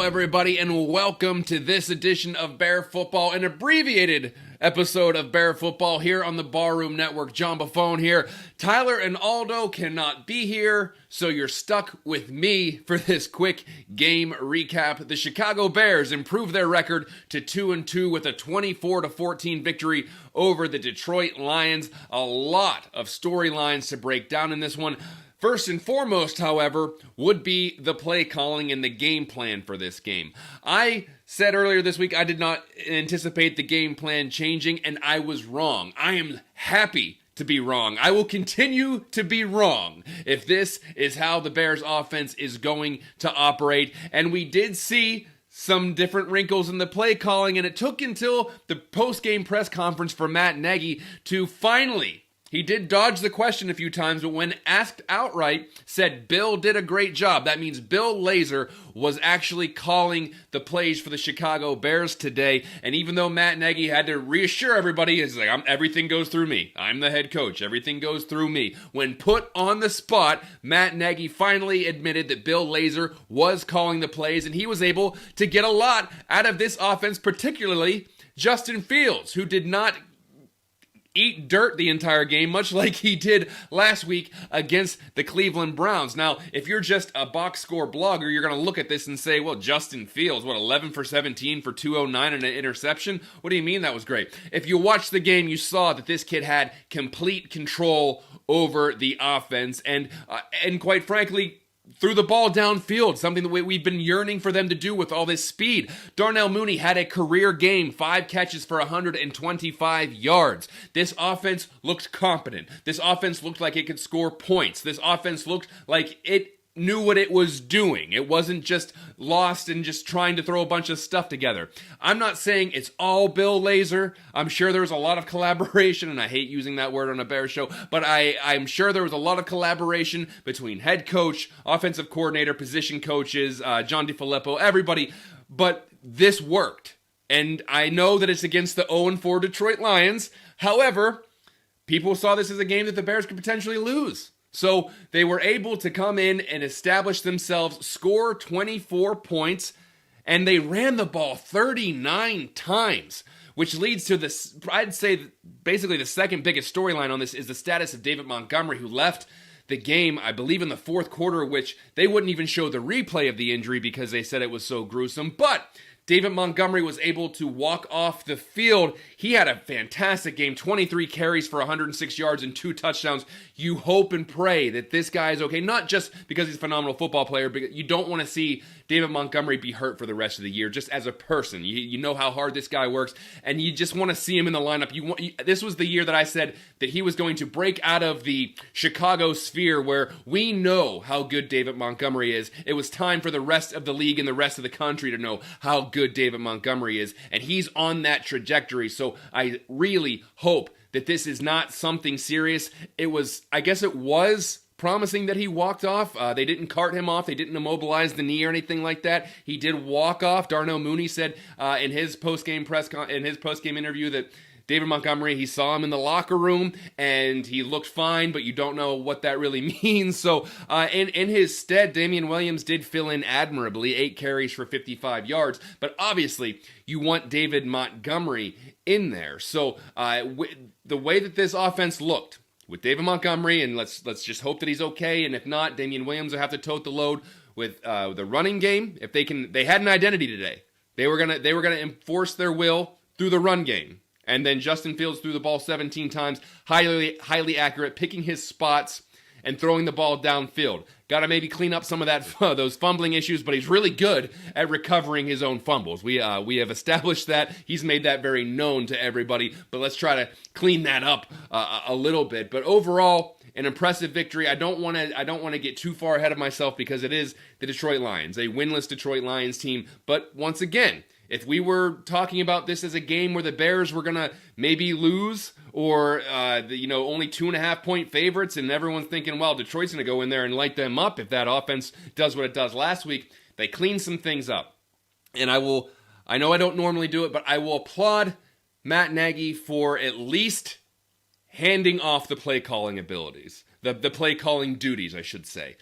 Everybody, and welcome to this edition of Bear Football, an abbreviated episode of Bear Football here on the Barroom Network. John Buffone here. Tyler and Aldo cannot be here, so you're stuck with me for this quick game recap. The Chicago Bears improved their record to 2-2 with a 24-14 victory over the Detroit Lions. A lot of storylines to break down in this one. First and foremost, however, would be the play calling and the game plan for this game. I said earlier this week I did not anticipate the game plan changing, and I was wrong. I am happy to be wrong. I will continue to be wrong if this is how the Bears offense is going to operate. And we did see some different wrinkles in the play calling, and it took until the post-game press conference for Matt Nagy to finally, he did dodge the question a few times, but when asked outright, said Bill did a great job. That means Bill Lazor was actually calling the plays for the Chicago Bears today. And even though Matt Nagy had to reassure everybody, it's like, everything goes through me. I'm the head coach. Everything goes through me. When put on the spot, Matt Nagy finally admitted that Bill Lazor was calling the plays, and he was able to get a lot out of this offense, particularly Justin Fields, who did not eat dirt the entire game, much like he did last week against the Cleveland Browns. Now, if you're just a box score blogger, you're going to look at this and say, well, Justin Fields, 11 for 17 for 209 and an interception? What do you mean that was great? If you watched the game, you saw that this kid had complete control over the offense, and quite frankly, threw the ball downfield, something that we've been yearning for them to do with all this speed. Darnell Mooney had a career game, 5 catches for 125 yards. This offense looked competent. This offense looked like it could score points. This offense looked like it knew what it was doing. It wasn't just lost and just trying to throw a bunch of stuff together. I'm not saying it's all Bill Lazor. I'm sure there was a lot of collaboration, and I hate using that word on a Bears show, but I'm sure there was a lot of collaboration between head coach, offensive coordinator, position coaches, John DeFilippo, everybody, but this worked. And I know that it's against the 0-4 Detroit Lions. However, people saw this as a game that the Bears could potentially lose. So they were able to come in and establish themselves, score 24 points, and they ran the ball 39 times, which leads to this, I'd say basically the second biggest storyline on this is the status of David Montgomery, who left the game, I believe in the fourth quarter, which they wouldn't even show the replay of the injury because they said it was so gruesome. But David Montgomery was able to walk off the field. He had a fantastic game, 23 carries for 106 yards and 2 touchdowns. You hope and pray that this guy is okay, not just because he's a phenomenal football player, but you don't want to see David Montgomery be hurt for the rest of the year, just as a person. You know how hard this guy works, and you just want to see him in the lineup. This was the year that I said that he was going to break out of the Chicago sphere where we know how good David Montgomery is. It was time for the rest of the league and the rest of the country to know how good David Montgomery is, and he's on that trajectory. So I really hope that this is not something serious. I guess it was promising that he walked off. They didn't cart him off. They didn't immobilize the knee or anything like that. He did walk off. Darnell Mooney said in his post-game interview that David Montgomery, he saw him in the locker room, and he looked fine, but you don't know what that really means. So in his stead, Damian Williams did fill in admirably, 8 carries for 55 yards, but obviously you want David Montgomery in there. So the way that this offense looked with David Montgomery, and let's just hope that he's okay, and if not, Damian Williams will have to tote the load with the running game. If they had an identity today. They were gonna enforce their will through the run game. And then Justin Fields threw the ball 17 times, highly accurate, picking his spots and throwing the ball downfield. Got to maybe clean up some of that those fumbling issues, but he's really good at recovering his own fumbles. We have established that. He's made that very known to everybody, but let's try to clean that up a little bit. But overall, an impressive victory. I don't want to get too far ahead of myself because it is the Detroit Lions, a winless Detroit Lions team. But once again, if we were talking about this as a game where the Bears were going to maybe lose or, only 2.5-point favorites and everyone's thinking, well, Detroit's going to go in there and light them up if that offense does what it does last week, they cleaned some things up. And I know I don't normally do it, but I will applaud Matt Nagy for at least handing off the play calling abilities, the play calling duties, I should say.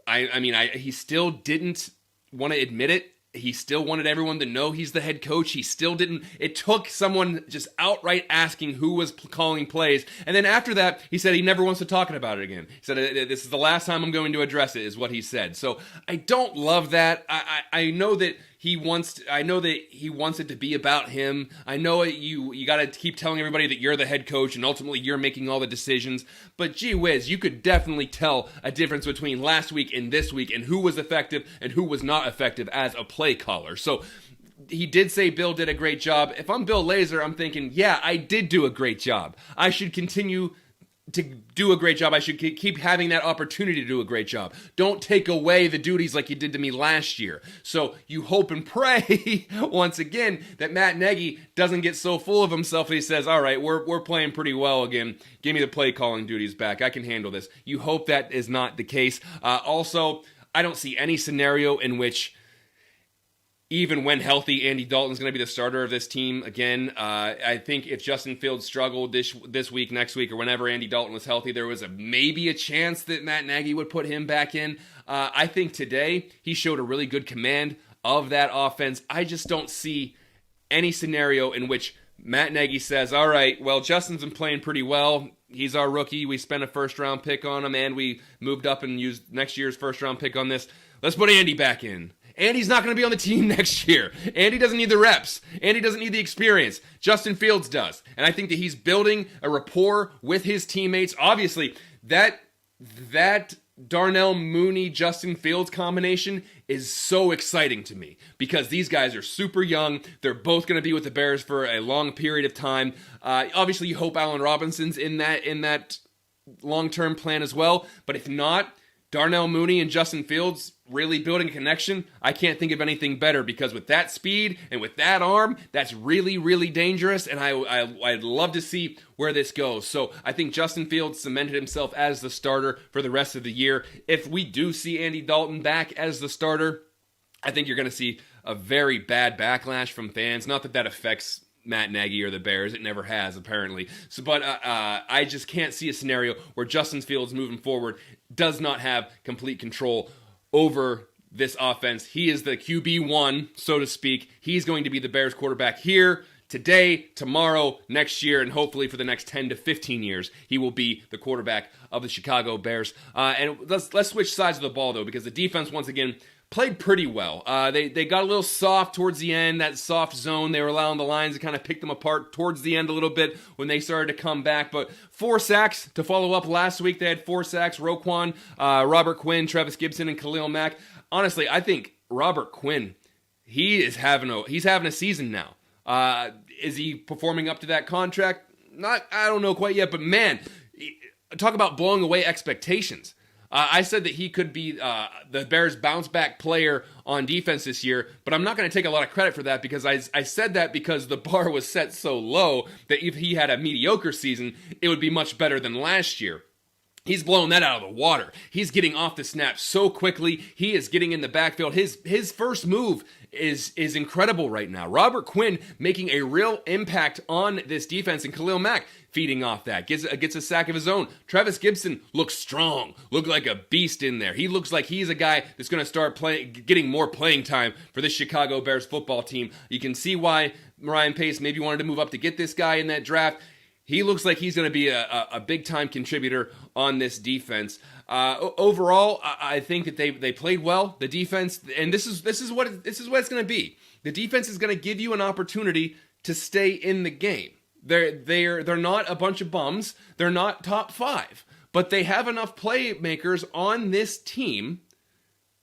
He still didn't want to admit it. He still wanted everyone to know he's the head coach. He still didn't. It took someone just outright asking who was calling plays. And then after that, he said he never wants to talk about it again. He said, this is the last time I'm going to address it, is what he said. So I don't love that. I know that he wants it to be about him. I know you got to keep telling everybody that you're the head coach and ultimately you're making all the decisions. But gee whiz, you could definitely tell a difference between last week and this week and who was effective and who was not effective as a play caller. So he did say Bill did a great job. If I'm Bill Lazor, I'm thinking, yeah, I did do a great job. I should continue to do a great job. I should keep having that opportunity to do a great job. Don't take away the duties like you did to me last year. So you hope and pray, once again, that Matt Nagy doesn't get so full of himself that he says, all right, we're playing pretty well again. Give me the play calling duties back. I can handle this. You hope that is not the case. Also, I don't see any scenario in which, even when healthy, Andy Dalton's going to be the starter of this team again. I think if Justin Fields struggled this week, next week, or whenever Andy Dalton was healthy, there was maybe a chance that Matt Nagy would put him back in. I think today he showed a really good command of that offense. I just don't see any scenario in which Matt Nagy says, all right, well, Justin's been playing pretty well. He's our rookie. We spent a first-round pick on him, and we moved up and used next year's first-round pick on this. Let's put Andy back in. Andy's not going to be on the team next year. Andy doesn't need the reps. Andy doesn't need the experience. Justin Fields does. And I think that he's building a rapport with his teammates. Obviously, that Darnell Mooney, Justin Fields combination is so exciting to me because these guys are super young. They're both going to be with the Bears for a long period of time. Obviously, you hope Allen Robinson's in that long-term plan as well. But if not, Darnell Mooney and Justin Fields really building a connection, I can't think of anything better because with that speed and with that arm, that's really, really dangerous, and I'd love to see where this goes. So I think Justin Fields cemented himself as the starter for the rest of the year. If we do see Andy Dalton back as the starter, I think you're going to see a very bad backlash from fans. Not that affects Matt Nagy or the Bears. It never has, apparently. But I just can't see a scenario where Justin Fields moving forward does not have complete control over this offense. He is the QB1, so to speak. He's going to be the Bears quarterback here, today, tomorrow, next year, and hopefully for the next 10 to 15 years, he will be the quarterback of the Chicago Bears. And let's switch sides of the ball, though, because the defense, once again, played pretty well. They got a little soft towards the end, that soft zone. They were allowing the Lions to kind of pick them apart towards the end a little bit when they started to come back. But 4 sacks to follow up last week. They had 4 sacks. Roquan, Robert Quinn, Travis Gibson, and Khalil Mack. Honestly, I think Robert Quinn, he's having a season now. Is he performing up to that contract? I don't know quite yet, but man, talk about blowing away expectations. I said that he could be the Bears' bounce-back player on defense this year, but I'm not going to take a lot of credit for that because I said that because the bar was set so low that if he had a mediocre season, it would be much better than last year. He's blowing that out of the water. He's getting off the snap so quickly. He is getting in the backfield. His first move is incredible right now. Robert Quinn making a real impact on this defense, and Khalil Mack feeding off that. Gets a sack of his own. Travis Gibson looks strong. Looked like a beast in there. He looks like he's a guy that's going to start getting more playing time for this Chicago Bears football team. You can see why Ryan Pace maybe wanted to move up to get this guy in that draft. He looks like he's going to be a big-time contributor on this defense. Overall, I think that they played well. The defense, and this is what it's going to be. The defense is going to give you an opportunity to stay in the game. They're not a bunch of bums. They're not top 5. but they have enough playmakers on this team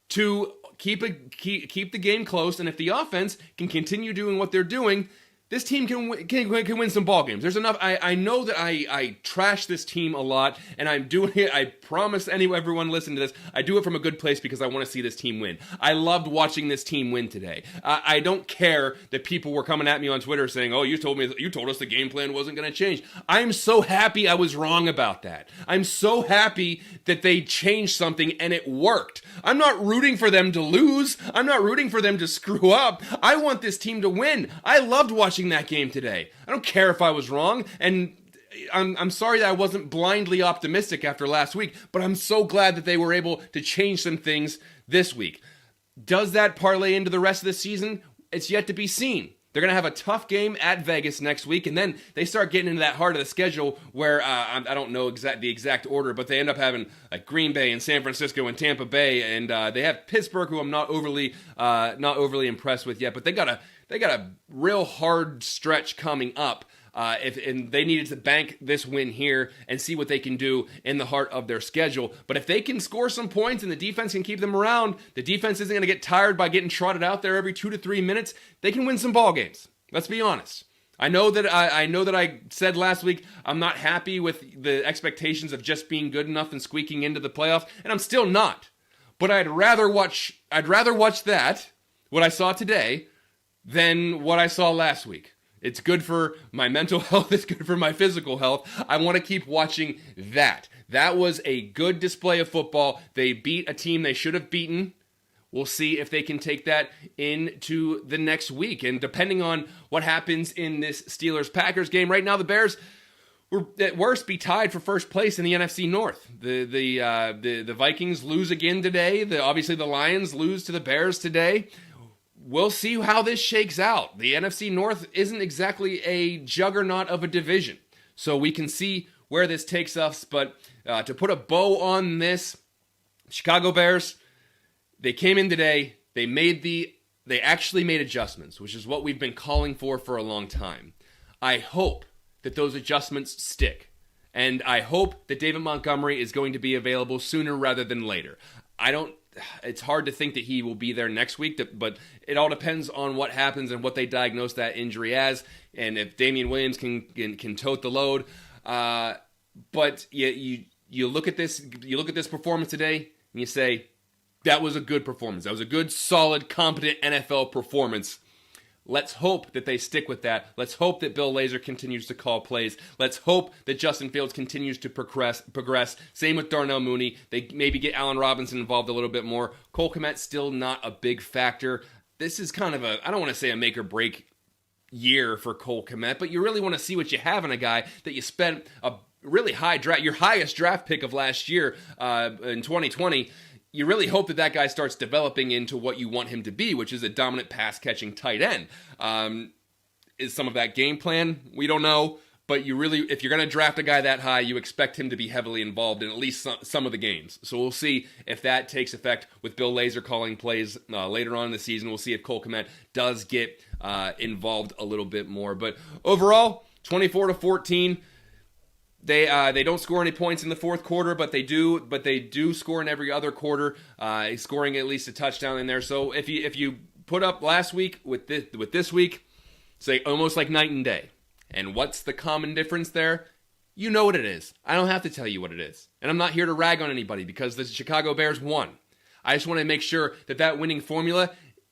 to keep the game close, and if the offense can continue doing what they're doing, this team can win some ball games. There's enough. I know that I trash this team a lot, and I'm doing it. I promise everyone listening to this, I do it from a good place because I want to see this team win. I loved watching this team win today. I don't care that people were coming at me on Twitter saying, "Oh, you told us the game plan wasn't going to change." I'm so happy I was wrong about that. I'm so happy that they changed something and it worked. I'm not rooting for them to lose. I'm not rooting for them to screw up. I want this team to win. I loved watching that game today. I don't care if I was wrong, and I'm sorry that I wasn't blindly optimistic after last week, but I'm so glad that they were able to change some things this week. Does that parlay into the rest of the season? It's yet to be seen. They're going to have a tough game at Vegas next week, and then they start getting into that heart of the schedule where I don't know the exact order, but they end up having like Green Bay and San Francisco and Tampa Bay, and they have Pittsburgh, who I'm not overly impressed with yet, but they got a real hard stretch coming up. And they needed to bank this win here and see what they can do in the heart of their schedule. But if they can score some points and the defense can keep them around, the defense isn't going to get tired by getting trotted out there every 2 to 3 minutes. They can win some ball games. Let's be honest. I know that I said last week I'm not happy with the expectations of just being good enough and squeaking into the playoffs, and I'm still not. But I'd rather watch that, what I saw today, than what I saw last week. It's good for my mental health. It's good for my physical health. I want to keep watching that. That was a good display of football. They beat a team they should have beaten. We'll see if they can take that into the next week. And depending on what happens in this Steelers-Packers game, right now the Bears will at worst be tied for first place in the NFC North. The Vikings lose again today. Obviously the Lions lose to the Bears today. We'll see how this shakes out. The NFC North isn't exactly a juggernaut of a division, so we can see where this takes us. But to put a bow on this, Chicago Bears, they came in today. They actually made adjustments, which is what we've been calling for a long time. I hope that those adjustments stick, and I hope that David Montgomery is going to be available sooner rather than later. It's hard to think that he will be there next week, but it all depends on what happens and what they diagnose that injury as, and if Damian Williams can tote the load. But you look at this performance today, and you say that was a good performance. That was a good, solid, competent NFL performance. Let's hope that they stick with that. Let's hope that Bill Lazor continues to call plays. Let's hope that Justin Fields continues to progress. Same with Darnell Mooney. They maybe get Allen Robinson involved a little bit more. Cole Kmet still not a big factor. This is kind of I don't want to say a make or break year for Cole Kmet, but you really want to see what you have in a guy that you spent a really high draft, your highest draft pick of last year in 2020. You really hope that guy starts developing into what you want him to be, which is a dominant pass-catching tight end. Is some of that game plan? We don't know. But if you're going to draft a guy that high, you expect him to be heavily involved in at least some of the games. So we'll see if that takes effect with Bill Lazor calling plays later on in the season. We'll see if Cole Kmet does get involved a little bit more. But overall, 24-14. They don't score any points in the fourth quarter, but they do score in every other quarter, scoring at least a touchdown in there. So if you put up last week with this week, say almost like night and day. And what's the common difference there? You know what it is. I don't have to tell you what it is. And I'm not here to rag on anybody because the Chicago Bears won. I just want to make sure that winning formula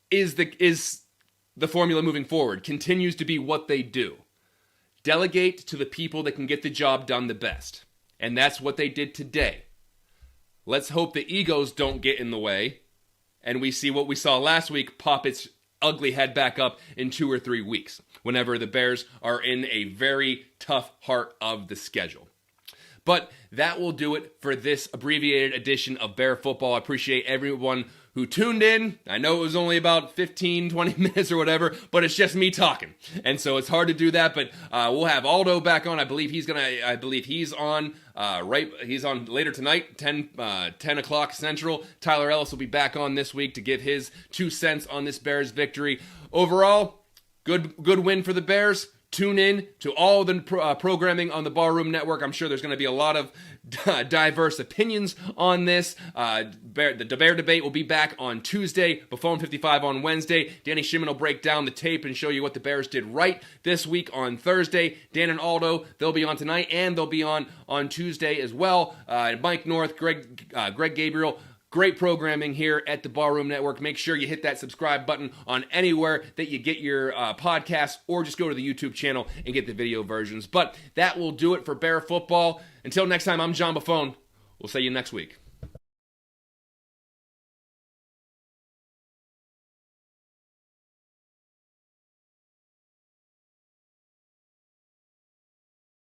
is the formula moving forward, continues to be what they do. Delegate to the people that can get the job done the best. And that's what they did today. Let's hope the egos don't get in the way, and we see what we saw last week pop its ugly head back up in 2 or 3 weeks, whenever the Bears are in a very tough heart of the schedule. But that will do it for this abbreviated edition of Bear Football. I appreciate everyone who tuned in. I know it was only about 15, 20 minutes or whatever, but it's just me talking. And so it's hard to do that, but we'll have Aldo back on. I believe he's on later tonight, 10 o'clock Central. Tyler Ellis will be back on this week to give his 2 cents on this Bears victory. Overall, good win for the Bears. Tune in to all the programming on the Barroom Network. I'm sure there's going to be a lot of diverse opinions on this. The Bear debate will be back on Tuesday, Buffone 55 on Wednesday. Danny Shimon will break down the tape and show you what the Bears did right this week on Thursday. Dan and Aldo, they'll be on tonight, and they'll be on Tuesday as well. Mike North, Greg Gabriel. Great programming here at the Barroom Network. Make sure you hit that subscribe button on anywhere that you get your podcasts, or just go to the YouTube channel and get the video versions. But that will do it for Bear football. Until next time, I'm John Buffone. We'll see you next week.